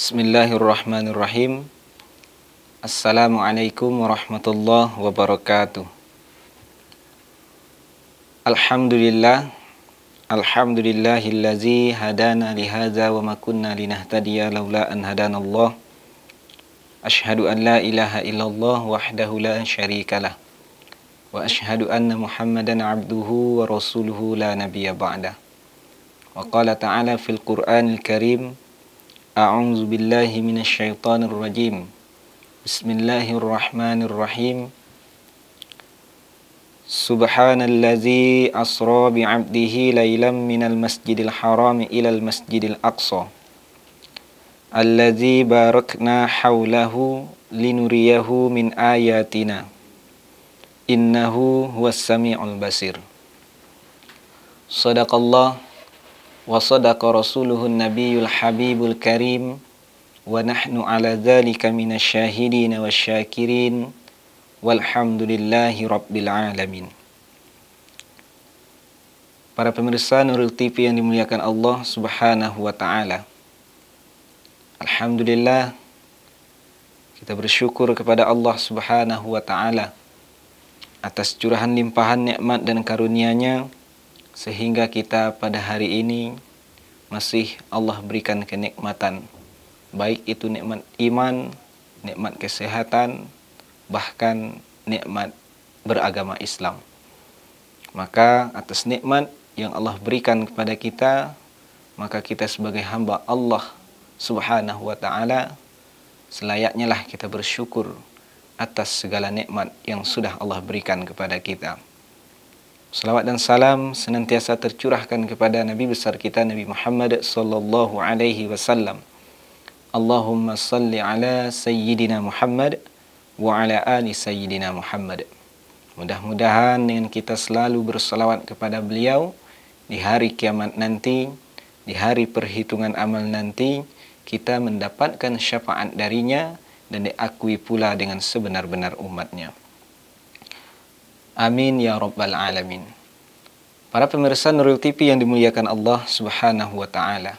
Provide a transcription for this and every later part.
Bismillahirrahmanirrahim. Assalamualaikum warahmatullahi wabarakatuh. Alhamdulillah. Alhamdulillahillazi hadana lihadza wa ma kunna linahtadiya laula an hadanallah. Asyhadu an la ilaha illallah wahdahu la syarikalah. Wa asyhadu anna Muhammadan abduhu wa rasuluhu la nabiyya ba'dah. Wa qala ta'ala fil Qur'anil Karim, A'udzu billahi minasy syaithanir rajim. Bismillahirrahmanirrahim. Subhanallazi asra bi'abdihi lailan minal masjidil haram ilal masjidil aqsa allazi barakna haulahu linuriyahu min ayatina innahu huwas samiul basir. Shadaqallah wa sadaqa rasuluhun nabiyul habibul karim wa nahnu ala dzalika minasyahidin wasyakirin walhamdulillahi rabbil alamin. Para pemirsa Nurul TV yang dimuliakan Allah Subhanahu wa taala. Alhamdulillah, kita bersyukur kepada Allah Subhanahu wa taala atas curahan limpahan nikmat dan karunia-Nya sehingga kita pada hari ini masih Allah berikan kenikmatan, baik itu nikmat iman, nikmat kesehatan, bahkan nikmat beragama Islam. Maka atas nikmat yang Allah berikan kepada kita, maka kita sebagai hamba Allah Subhanahu wa ta'ala selayaknya lah kita bersyukur atas segala nikmat yang sudah Allah berikan kepada kita. Salawat dan salam senantiasa tercurahkan kepada Nabi besar kita Nabi Muhammad sallallahu alaihi wasallam. Allahumma salli ala sayyidina Muhammad wa ala ali sayyidina Muhammad. Mudah-mudahan dengan kita selalu bersalawat kepada beliau di hari kiamat nanti, di hari perhitungan amal nanti, kita mendapatkan syafaat darinya dan diakui pula dengan sebenar-benar umatnya. Amin ya rabbal alamin. Para pemirsa Nurul TV yang dimuliakan Allah Subhanahu wa taala.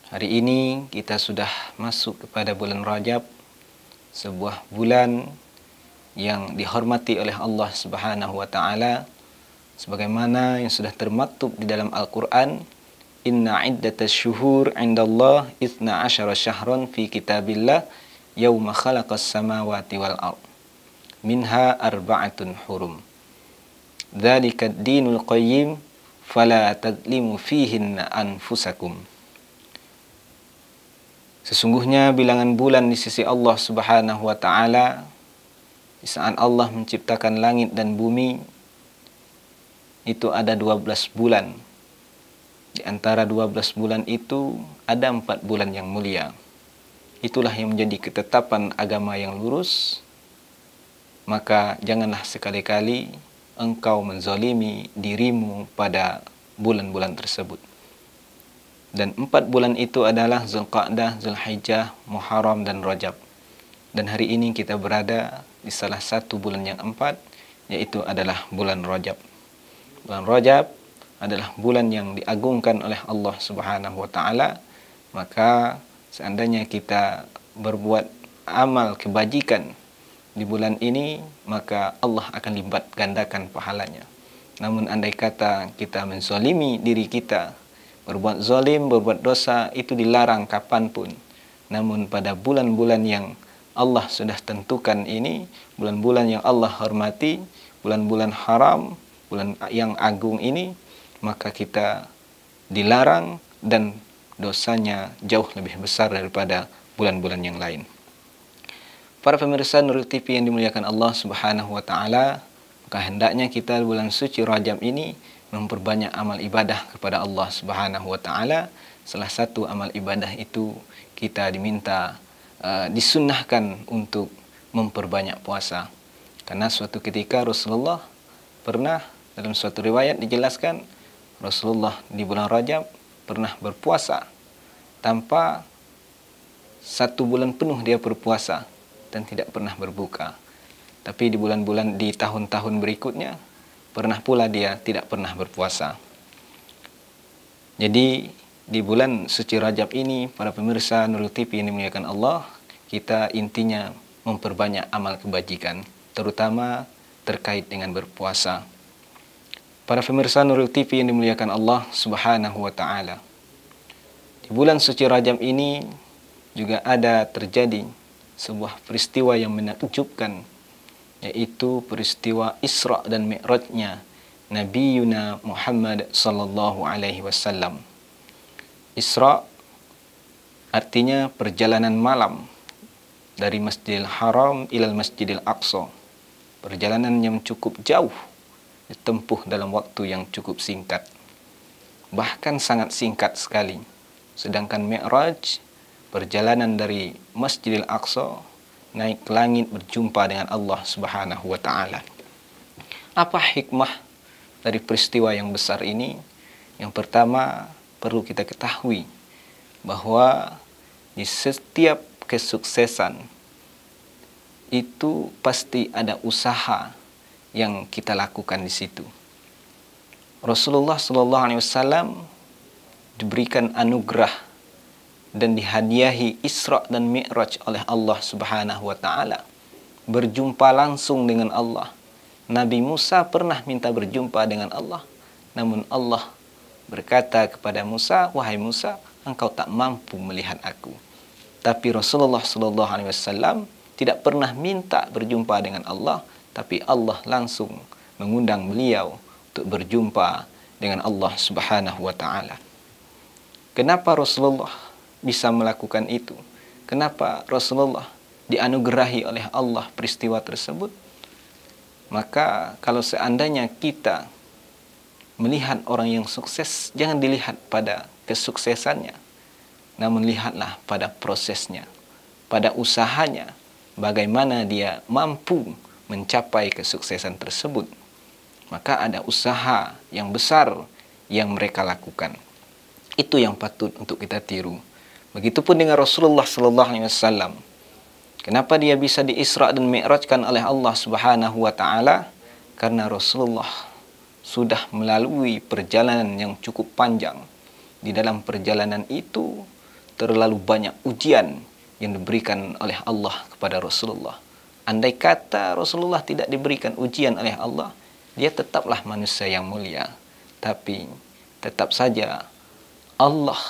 Hari ini kita sudah masuk kepada bulan Rajab, sebuah bulan yang dihormati oleh Allah Subhanahu wa taala sebagaimana yang sudah termaktub di dalam Al-Qur'an, inna iddatasy syuhur 'indallah 12 syahran fi kitabillah yauma khalaqas samawati wal ardh minha arba'atun hurum. Dzalika ad-dinul qayyim fala tadlimu fihinna anfusakum. Sesungguhnya bilangan bulan di sisi Allah Subhanahu wa taala di saat Allah menciptakan langit dan bumi itu ada 12 bulan. Di antara 12 bulan itu ada 4 bulan yang mulia. Itulah yang menjadi ketetapan agama yang lurus. Maka janganlah sekali-kali engkau menzalimi dirimu pada bulan-bulan tersebut. Dan 4 bulan itu adalah Zulqa'dah, Zulhijjah, Muharram dan Rajab. Dan hari ini kita berada di salah satu bulan yang 4, yaitu adalah bulan Rajab. Bulan Rajab adalah bulan yang diagungkan oleh Allah Subhanahu wa taala. Maka seandainya kita berbuat amal kebajikan di bulan ini, maka Allah akan lipat gandakan pahalanya. Namun andai kata kita menzalimi diri kita, berbuat zalim, berbuat dosa, itu dilarang kapanpun. Namun pada bulan-bulan yang Allah sudah tentukan ini, bulan-bulan yang Allah hormati, bulan-bulan haram, bulan yang agung ini, maka kita dilarang dan dosanya jauh lebih besar daripada bulan-bulan yang lain. Para pemirsa Nurul TV yang dimuliakan Allah Subhanahu wa taala, maka hendaknya kita bulan suci Rajab ini memperbanyak amal ibadah kepada Allah Subhanahu wa taala. Salah satu amal ibadah itu kita diminta disunnahkan untuk memperbanyak puasa. Karena suatu ketika Rasulullah pernah, dalam suatu riwayat dijelaskan, Rasulullah di bulan Rajab pernah berpuasa tanpa 1 bulan penuh dia berpuasa dan tidak pernah berbuka. Tapi di bulan-bulan di tahun-tahun berikutnya pernah pula dia tidak pernah berpuasa. Jadi di bulan suci Rajab ini, para pemirsa Nurul TV yang dimuliakan Allah, kita intinya memperbanyak amal kebajikan, terutama terkait dengan berpuasa. Para pemirsa Nurul TV yang dimuliakan Allah Subhanahu wa Ta'ala, di bulan suci Rajab ini juga ada terjadi sebuah peristiwa yang menakjubkan, yaitu peristiwa Isra dan Mi'rajnya Nabi Yuna Muhammad sallallahu alaihi wasallam. Isra artinya perjalanan malam dari Masjidil Haram ilal Masjidil Aqsa. Perjalanan yang cukup jauh, ditempuh dalam waktu yang cukup singkat. Bahkan sangat singkat sekali. Sedangkan Mi'raj, perjalanan dari Masjidil Aqsa naik ke langit berjumpa dengan Allah Subhanahu wa Ta'ala. Apa hikmah dari peristiwa yang besar ini? Yang pertama, perlu kita ketahui bahwa di setiap kesuksesan itu pasti ada usaha yang kita lakukan di situ. Rasulullah sallallahu alaihi wasallam diberikan anugerah dan dihadiahi Isra dan Mi'raj oleh Allah Subhanahu wa Ta'ala, berjumpa langsung dengan Allah. Nabi Musa pernah minta berjumpa dengan Allah, namun Allah berkata kepada Musa, "Wahai Musa, engkau tak mampu melihat aku." Tapi Rasulullah sallallahu alaihi wasallam tidak pernah minta berjumpa dengan Allah, tapi Allah langsung mengundang beliau untuk berjumpa dengan Allah Subhanahu wa Ta'ala. Kenapa Rasulullah bisa melakukan itu? Kenapa Rasulullah dianugerahi oleh Allah peristiwa tersebut? Maka kalau seandainya kita melihat orang yang sukses, jangan dilihat pada kesuksesannya, namun lihatlah pada prosesnya, pada usahanya, bagaimana dia mampu mencapai kesuksesan tersebut. Maka ada usaha yang besar yang mereka lakukan. Itu yang patut untuk kita tiru. Begitupun dengan Rasulullah sallallahu alaihi wasallam. Kenapa dia bisa diisra dan mi'rajkan oleh Allah Subhanahu wa Ta'ala? Karena Rasulullah sudah melalui perjalanan yang cukup panjang. Di dalam perjalanan itu terlalu banyak ujian yang diberikan oleh Allah kepada Rasulullah. Andai kata Rasulullah tidak diberikan ujian oleh Allah, dia tetaplah manusia yang mulia. Tapi tetap saja Allah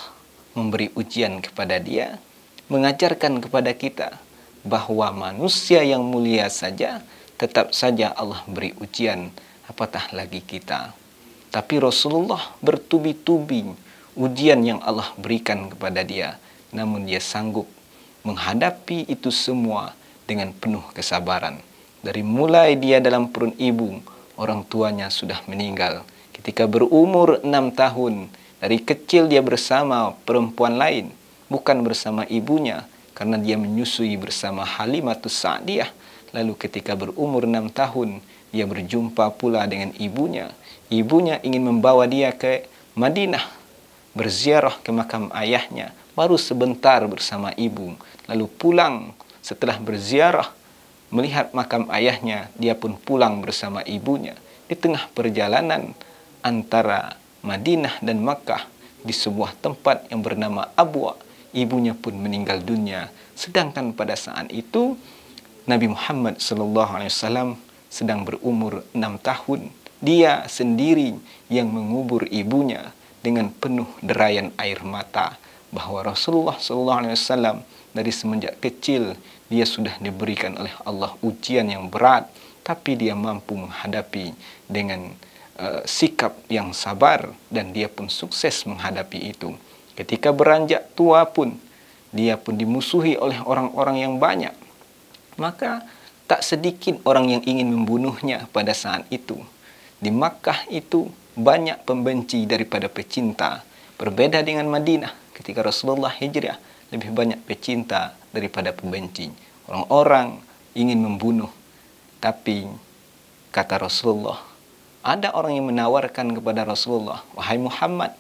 memberi ujian kepada dia, mengajarkan kepada kita bahwa manusia yang mulia saja tetap saja Allah beri ujian, apatah lagi kita. Tapi Rasulullah bertubi-tubi ujian yang Allah berikan kepada dia, namun dia sanggup menghadapi itu semua dengan penuh kesabaran. Dari mulai dia dalam perut ibu, orang tuanya sudah meninggal. Ketika berumur 6 tahun, dari kecil dia bersama perempuan lain, bukan bersama ibunya, karena dia menyusui bersama Halimatus Sa'diyah. Lalu ketika berumur 6 tahun, dia berjumpa pula dengan ibunya. Ibunya ingin membawa dia ke Madinah, berziarah ke makam ayahnya. Baru sebentar bersama ibu, lalu pulang setelah berziarah, melihat makam ayahnya, dia pun pulang bersama ibunya. Di tengah perjalanan antara Madinah dan Makkah, di sebuah tempat yang bernama Abwa, ibunya pun meninggal dunia. Sedangkan pada saat itu Nabi Muhammad SAW sedang berumur 6 tahun. Dia sendiri yang mengubur ibunya dengan penuh derayan air mata. Bahwa Rasulullah SAW dari semenjak kecil dia sudah diberikan oleh Allah ujian yang berat, tapi dia mampu menghadapi dengan sikap yang sabar, dan dia pun sukses menghadapi itu. Ketika beranjak tua pun, dia pun dimusuhi oleh orang-orang yang banyak. Maka tak sedikit orang yang ingin membunuhnya pada saat itu. Di Makkah itu banyak pembenci daripada pecinta. Berbeda dengan Madinah, ketika Rasulullah hijrah, lebih banyak pecinta daripada pembenci. Orang-orang ingin membunuh. Tapi kata Rasulullah, ada orang yang menawarkan kepada Rasulullah, "Wahai Muhammad,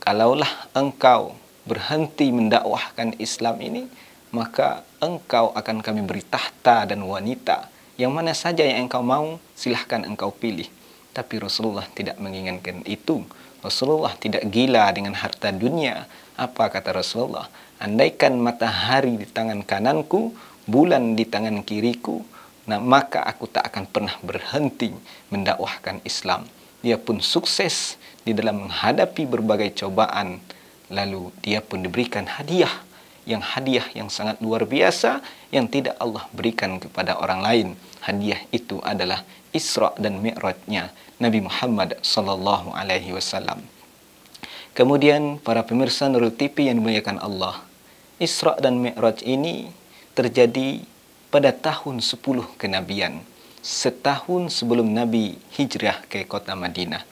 kalaulah engkau berhenti mendakwahkan Islam ini, maka engkau akan kami beri tahta dan wanita. Yang mana saja yang engkau mau, silahkan engkau pilih." Tapi Rasulullah tidak menginginkan itu. Rasulullah tidak gila dengan harta dunia. Apa kata Rasulullah? Andaikan matahari di tangan kananku, bulan di tangan kiriku, nah maka aku tak akan pernah berhenti mendakwahkan Islam. Dia pun sukses di dalam menghadapi berbagai cobaan. Lalu dia pun diberikan hadiah yang sangat luar biasa yang tidak Allah berikan kepada orang lain. Hadiah itu adalah Isra dan Mi'rajnya Nabi Muhammad sallallahu alaihi wasallam. Kemudian para pemirsa Nurul TV yang dimuliakan Allah, Isra dan Mi'raj ini terjadi pada tahun 10 kenabian, setahun sebelum Nabi hijrah ke kota Madinah.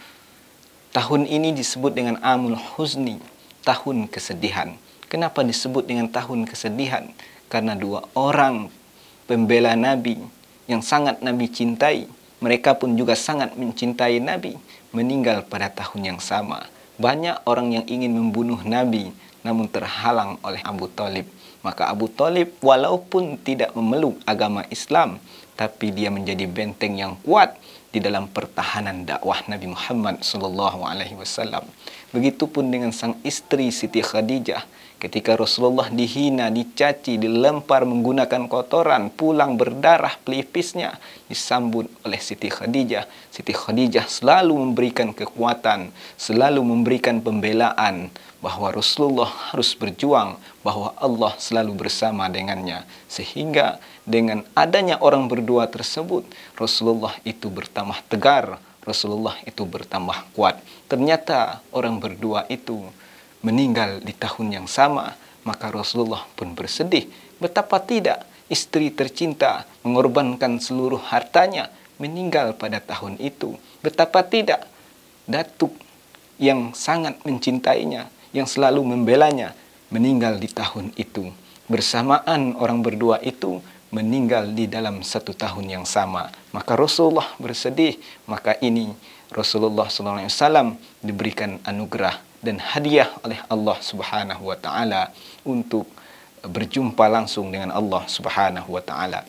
Tahun ini disebut dengan Amul Huzni, tahun kesedihan. Kenapa disebut dengan tahun kesedihan? Karena dua orang pembela Nabi yang sangat Nabi cintai, mereka pun juga sangat mencintai Nabi, meninggal pada tahun yang sama. Banyak orang yang ingin membunuh Nabi, namun terhalang oleh Abu Thalib. Maka Abu Thalib walaupun tidak memeluk agama Islam, tapi dia menjadi benteng yang kuat di dalam pertahanan dakwah Nabi Muhammad SAW. Begitupun dengan sang istri Siti Khadijah. Ketika Rasulullah dihina, dicaci, dilempar menggunakan kotoran, pulang berdarah pelipisnya, disambut oleh Siti Khadijah. Siti Khadijah selalu memberikan kekuatan, selalu memberikan pembelaan bahwa Rasulullah harus berjuang, bahwa Allah selalu bersama dengannya. Sehingga dengan adanya orang berdua tersebut, Rasulullah itu bertambah tegar, Rasulullah itu bertambah kuat. Ternyata orang berdua itu meninggal di tahun yang sama, maka Rasulullah pun bersedih. Betapa tidak istri tercinta mengorbankan seluruh hartanya meninggal pada tahun itu. Betapa tidak datuk yang sangat mencintainya, yang selalu membelanya, meninggal di tahun itu. Bersamaan orang berdua itu meninggal di dalam satu tahun yang sama. Maka Rasulullah bersedih. Maka ini Rasulullah SAW diberikan anugerah dan hadiah oleh Allah Subhanahu wa taala untuk berjumpa langsung dengan Allah Subhanahu wa taala.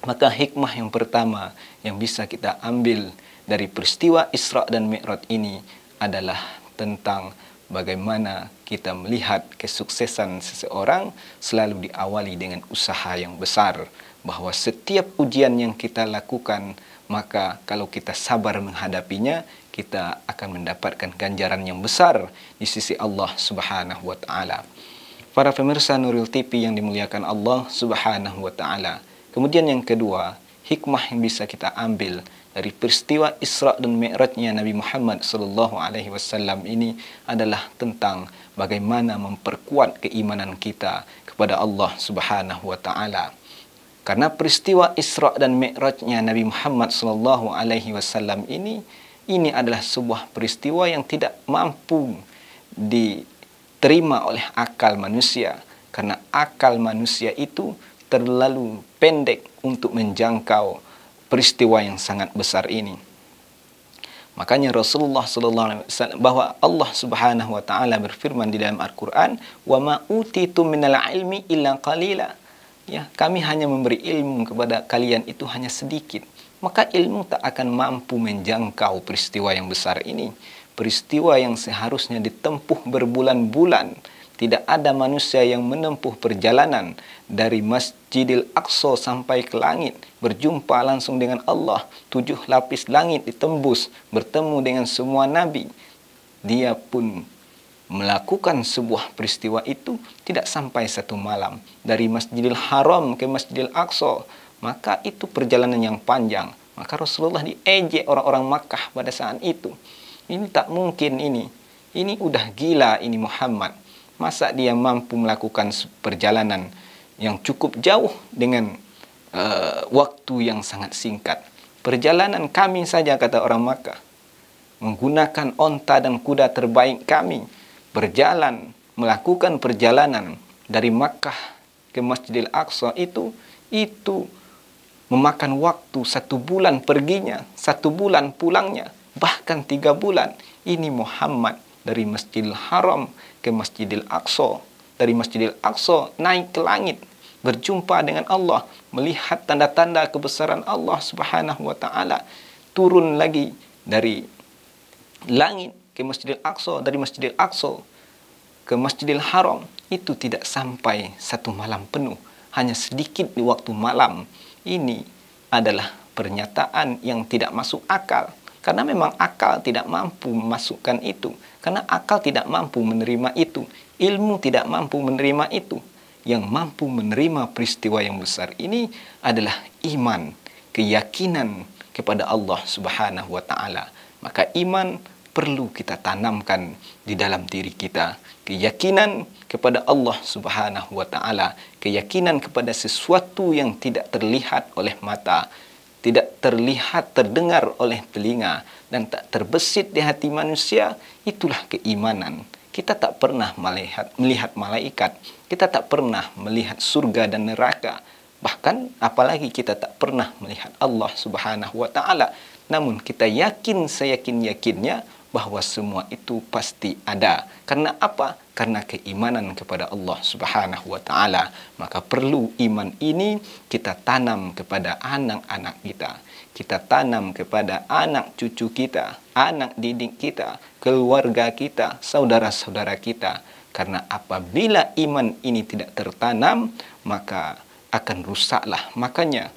Maka hikmah yang pertama yang bisa kita ambil dari peristiwa Isra dan Mi'raj ini adalah tentang bagaimana kita melihat kesuksesan seseorang selalu diawali dengan usaha yang besar, bahwa setiap ujian yang kita lakukan, maka kalau kita sabar menghadapinya, kita akan mendapatkan ganjaran yang besar di sisi Allah Subhanahu wa taala. Para pemirsa Nurul TV yang dimuliakan Allah Subhanahu wa taala. Kemudian yang kedua, hikmah yang bisa kita ambil dari peristiwa Isra dan Mi'rajnya Nabi Muhammad sallallahu alaihi wasallam ini adalah tentang bagaimana memperkuat keimanan kita kepada Allah Subhanahu wa taala. Karena peristiwa Isra dan Mi'rajnya Nabi Muhammad sallallahu alaihi wasallam ini adalah sebuah peristiwa yang tidak mampu diterima oleh akal manusia, karena akal manusia itu terlalu pendek untuk menjangkau peristiwa yang sangat besar ini. Makanya Rasulullah SAW bahwa Allah Subhanahu wa taala berfirman di dalam Al-Qur'an, "Wa ma utitum minal ilmi illa qalila." Ya, kami hanya memberi ilmu kepada kalian itu hanya sedikit. Maka ilmu tak akan mampu menjangkau peristiwa yang besar ini. Peristiwa yang seharusnya ditempuh berbulan-bulan. Tidak ada manusia yang menempuh perjalanan dari Masjidil Aqsa sampai ke langit, berjumpa langsung dengan Allah, 7 lapis langit ditembus, bertemu dengan semua nabi. Dia pun melakukan sebuah peristiwa itu tidak sampai 1 malam. Dari Masjidil Haram ke Masjidil Aqsa, maka itu perjalanan yang panjang. Maka Rasulullah diejek orang-orang Makkah pada saat itu. Ini tak mungkin ini. Ini udah gila ini Muhammad. Masa dia mampu melakukan perjalanan yang cukup jauh dengan waktu yang sangat singkat. Perjalanan kami saja, kata orang Makkah, menggunakan onta dan kuda terbaik kami, berjalan, melakukan perjalanan dari Makkah ke Masjidil Aqsa itu memakan waktu 1 bulan perginya, 1 bulan pulangnya, bahkan 3 bulan. Ini Muhammad dari Masjidil Haram ke Masjidil Aqsa, dari Masjidil Aqsa naik ke langit, berjumpa dengan Allah, melihat tanda-tanda kebesaran Allah Subhanahu wa taala, turun lagi dari langit ke Masjidil Aqsa, dari Masjidil Aqsa ke Masjidil Haram, itu tidak sampai 1 malam penuh, hanya sedikit di waktu malam. Ini adalah pernyataan yang tidak masuk akal, karena memang akal tidak mampu memasukkan itu, karena akal tidak mampu menerima itu, ilmu tidak mampu menerima itu. Yang mampu menerima peristiwa yang besar ini adalah iman, keyakinan kepada Allah Subhanahu wa taala. Maka iman perlu kita tanamkan di dalam diri kita. Keyakinan kepada Allah Subhanahu wa taala, keyakinan kepada sesuatu yang tidak terlihat oleh mata, tidak terlihat, terdengar oleh telinga, dan tak terbesit di hati manusia, itulah keimanan. Kita tak pernah melihat malaikat, kita tak pernah melihat surga dan neraka, bahkan apalagi kita tak pernah melihat Allah Subhanahu wa taala. Namun kita yakin seyakin-yakinnya bahwa semua itu pasti ada. Karena apa? Karena keimanan kepada Allah Subhanahu wa taala. Maka perlu iman ini kita tanam kepada anak-anak kita. Kita tanam kepada anak cucu kita, anak didik kita, keluarga kita, saudara-saudara kita. Karena apabila iman ini tidak tertanam, maka akan rusaklah. Makanya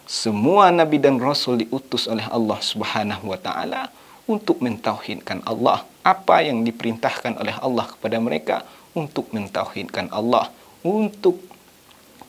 semua nabi dan rasul diutus oleh Allah Subhanahu wa taala untuk mentauhidkan Allah. Apa yang diperintahkan oleh Allah kepada mereka? Untuk mentauhidkan Allah, untuk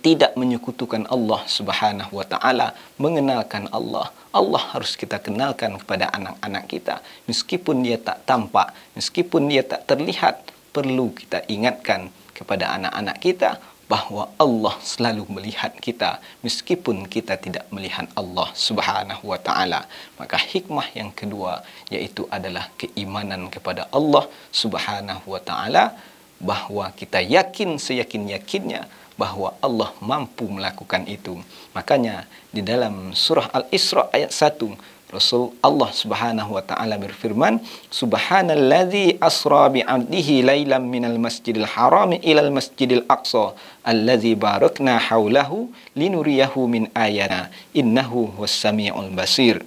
tidak menyekutukan Allah Subhanahu wa taala, mengenalkan Allah. Allah harus kita kenalkan kepada anak-anak kita. Meskipun dia tak tampak, meskipun dia tak terlihat, perlu kita ingatkan kepada anak-anak kita bahwa Allah selalu melihat kita meskipun kita tidak melihat Allah Subhanahu wa taala. Maka hikmah yang kedua yaitu adalah keimanan kepada Allah Subhanahu wa taala, bahwa kita yakin seyakin-yakinnya bahwa Allah mampu melakukan itu. Makanya di dalam surah Al-Isra ayat 1, Rasul Allah Subhanahu wa taala berfirman, Subhanalladzi asra bi'abdihi lailam minal masjidil haram ilal masjidil aqsa alladzi barakna haulahu linuriyahu min ayana innahu was-sami'ul basir.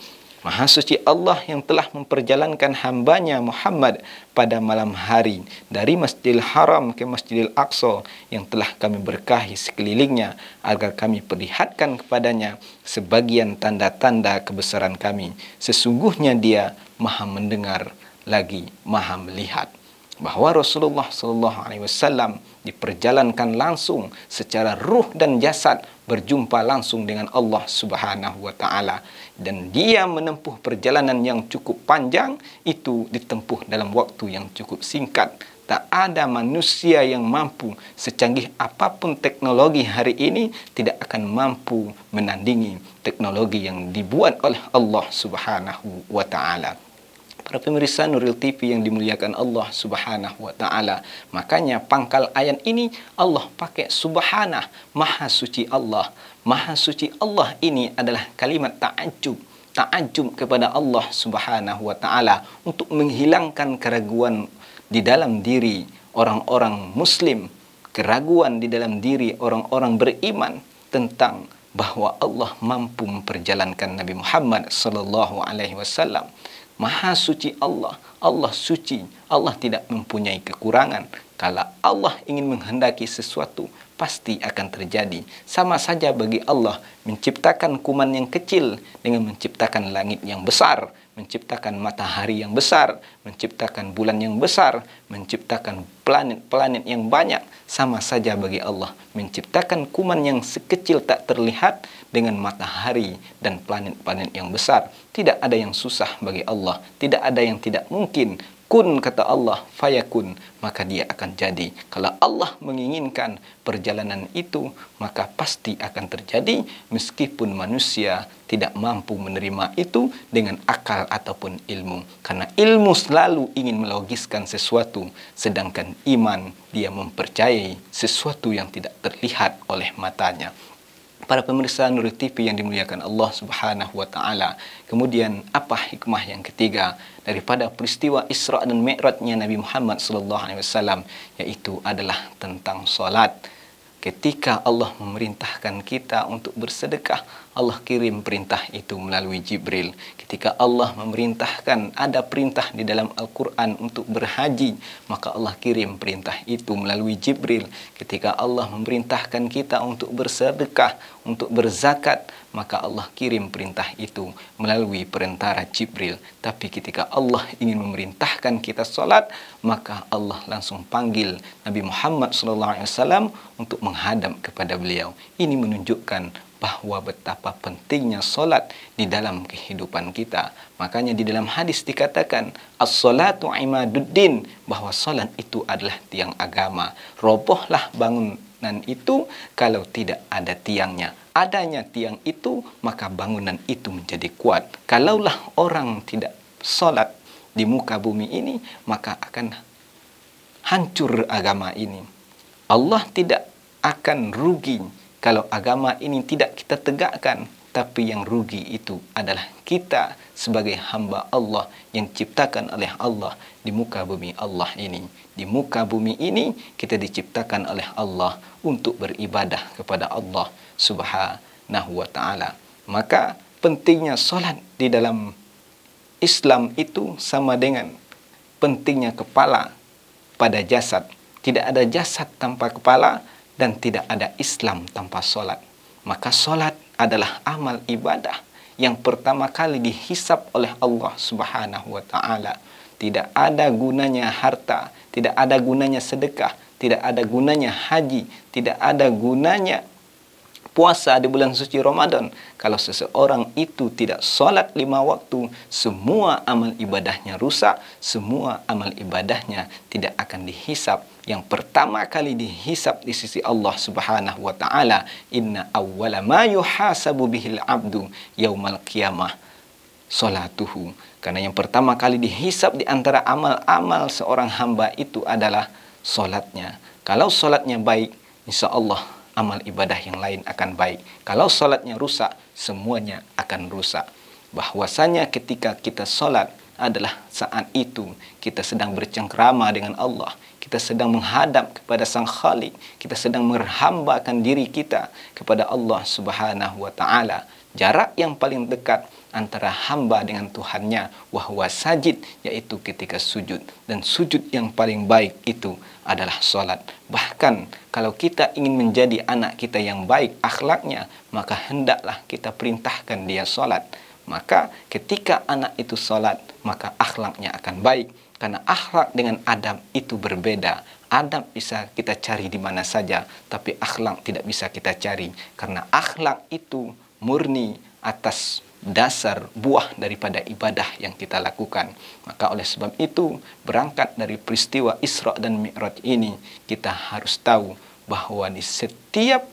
Maha suci Allah yang telah memperjalankan hambanya Muhammad pada malam hari dari Masjidil Haram ke Masjidil Aqsa yang telah kami berkahi sekelilingnya agar kami perlihatkan kepadanya sebagian tanda-tanda kebesaran kami. Sesungguhnya dia maha mendengar lagi maha melihat. Bahwa Rasulullah SAW diperjalankan langsung secara ruh dan jasad, berjumpa langsung dengan Allah Subhanahu wa taala, dan dia menempuh perjalanan yang cukup panjang itu ditempuh dalam waktu yang cukup singkat. Tak ada manusia yang mampu, secanggih apapun teknologi hari ini, tidak akan mampu menandingi teknologi yang dibuat oleh Allah Subhanahu wa taala. Para pemirsa Nuril TV yang dimuliakan Allah Subhanahu wa taala, makanya pangkal ayat ini Allah pakai subhanah, maha suci Allah. Maha suci Allah ini adalah kalimat ta'ajjub kepada Allah Subhanahu wa taala untuk menghilangkan keraguan di dalam diri orang-orang muslim, keraguan di dalam diri orang-orang beriman tentang bahwa Allah mampu memperjalankan Nabi Muhammad sallallahu alaihi wasallam. Maha suci Allah, Allah suci, Allah tidak mempunyai kekurangan. Kalau Allah ingin menghendaki sesuatu, pasti akan terjadi. Sama saja bagi Allah menciptakan kuman yang kecil dengan menciptakan langit yang besar, menciptakan matahari yang besar, menciptakan bulan yang besar, menciptakan planet-planet yang banyak. Sama saja bagi Allah menciptakan kuman yang sekecil tak terlihat dengan matahari dan planet-planet yang besar. Tidak ada yang susah bagi Allah, tidak ada yang tidak mungkin. Kun, kata Allah, fayakun, maka dia akan jadi. Kalau Allah menginginkan perjalanan itu, maka pasti akan terjadi meskipun manusia tidak mampu menerima itu dengan akal ataupun ilmu. Karena ilmu selalu ingin melogiskan sesuatu, sedangkan iman dia mempercayai sesuatu yang tidak terlihat oleh matanya. Para pemirsa Nuril TV yang dimuliakan Allah Subhanahu wa taala. Kemudian apa hikmah yang ketiga daripada peristiwa Isra dan Mi'rajnya Nabi Muhammad sallallahu alaihi wasallam, yaitu adalah tentang salat. ketika Allah memerintahkan kita untuk bersedekah, Allah kirim perintah itu melalui Jibril. Ketika Allah memerintahkan, ada perintah di dalam Al-Quran untuk berhaji, maka Allah kirim perintah itu melalui Jibril. Ketika Allah memerintahkan kita untuk bersedekah, untuk berzakat, maka Allah kirim perintah itu melalui perantara Jibril. Tapi ketika Allah ingin memerintahkan kita salat, maka Allah langsung panggil Nabi Muhammad SAW untuk menghadap kepada beliau. Ini menunjukkan bahwa betapa pentingnya solat di dalam kehidupan kita. Makanya di dalam hadis dikatakan, as-salatu imaduddin, bahwa solat itu adalah tiang agama. Robohlah bangunan itu kalau tidak ada tiangnya. Adanya tiang itu, maka bangunan itu menjadi kuat. Kalaulah orang tidak solat di muka bumi ini, maka akan hancur agama ini. Allah tidak akan rugi kalau agama ini tidak kita tegakkan. Tapi yang rugi itu adalah kita sebagai hamba Allah yang diciptakan oleh Allah di muka bumi Allah ini. Di muka bumi ini kita diciptakan oleh Allah untuk beribadah kepada Allah Subhanahu wa ta'ala. Maka pentingnya solat di dalam Islam itu sama dengan pentingnya kepala pada jasad. Tidak ada jasad tanpa kepala dan tidak ada Islam tanpa solat. Maka solat adalah amal ibadah yang pertama kali dihisab oleh Allah Subhanahu wa ta'ala. Tidak ada gunanya harta, tidak ada gunanya sedekah, tidak ada gunanya haji, tidak ada gunanya puasa di bulan suci Ramadan. Kalau seseorang itu tidak sholat 5 waktu, semua amal ibadahnya rusak, semua amal ibadahnya tidak akan dihisab. Yang pertama kali dihisab di sisi Allah Subhanahu wa ta'ala, inna awwala ma yuhasabu bihil abdu yaumal qiyamah sholatuhu. Karena yang pertama kali dihisab di antara amal-amal seorang hamba itu adalah sholatnya. Kalau sholatnya baik, insya Allah amal ibadah yang lain akan baik. Kalau sholatnya rusak, semuanya akan rusak. Bahwasanya ketika kita sholat adalah saat itu kita sedang bercengkrama dengan Allah. Kita sedang menghadap kepada Sang Khalik. Kita sedang menghambakan diri kita kepada Allah Subhanahu wa ta'ala. Jarak yang paling dekat antara hamba dengan Tuhannya, wahwa sajid, yaitu ketika sujud. Dan sujud yang paling baik itu adalah sholat. Bahkan kalau kita ingin menjadi anak kita yang baik akhlaknya, maka hendaklah kita perintahkan dia sholat. Maka ketika anak itu sholat, maka akhlaknya akan baik. Karena akhlak dengan adab itu berbeda. Adab bisa kita cari di mana saja, tapi akhlak tidak bisa kita cari. Karena akhlak itu murni atas dasar buah daripada ibadah yang kita lakukan. Maka oleh sebab itu, berangkat dari peristiwa Isra dan Mi'raj ini, kita harus tahu bahwa di setiap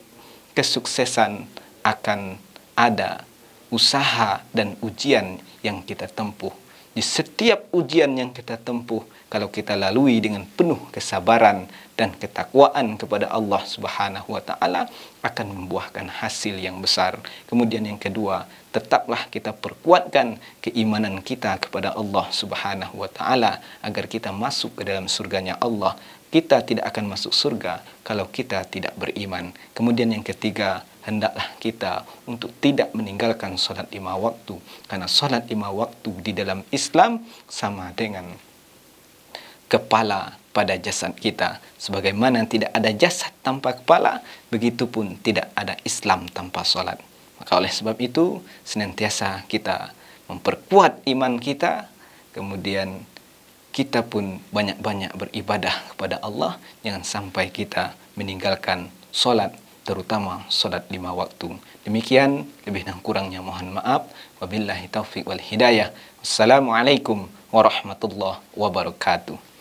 kesuksesan akan ada usaha dan ujian yang kita tempuh. Di setiap ujian yang kita tempuh, kalau kita lalui dengan penuh kesabaran dan ketakwaan kepada Allah Subhanahu wa ta'ala, akan membuahkan hasil yang besar. Kemudian yang kedua, tetaplah kita perkuatkan keimanan kita kepada Allah Subhanahu wa ta'ala agar kita masuk ke dalam surganya Allah. Kita tidak akan masuk surga kalau kita tidak beriman. Kemudian yang ketiga, hendaklah kita untuk tidak meninggalkan sholat 5 waktu. Karena sholat 5 waktu di dalam Islam sama dengan kepala pada jasad kita. Sebagaimana tidak ada jasad tanpa kepala, begitupun tidak ada Islam tanpa sholat. Maka oleh sebab itu, senantiasa kita memperkuat iman kita, kemudian kita pun banyak-banyak beribadah kepada Allah. Jangan sampai kita meninggalkan sholat, terutama sholat 5 waktu. Demikian, lebih dan kurangnya mohon maaf. Wabillahi taufiq wal hidayah. Wassalamualaikum warahmatullahi wabarakatuh.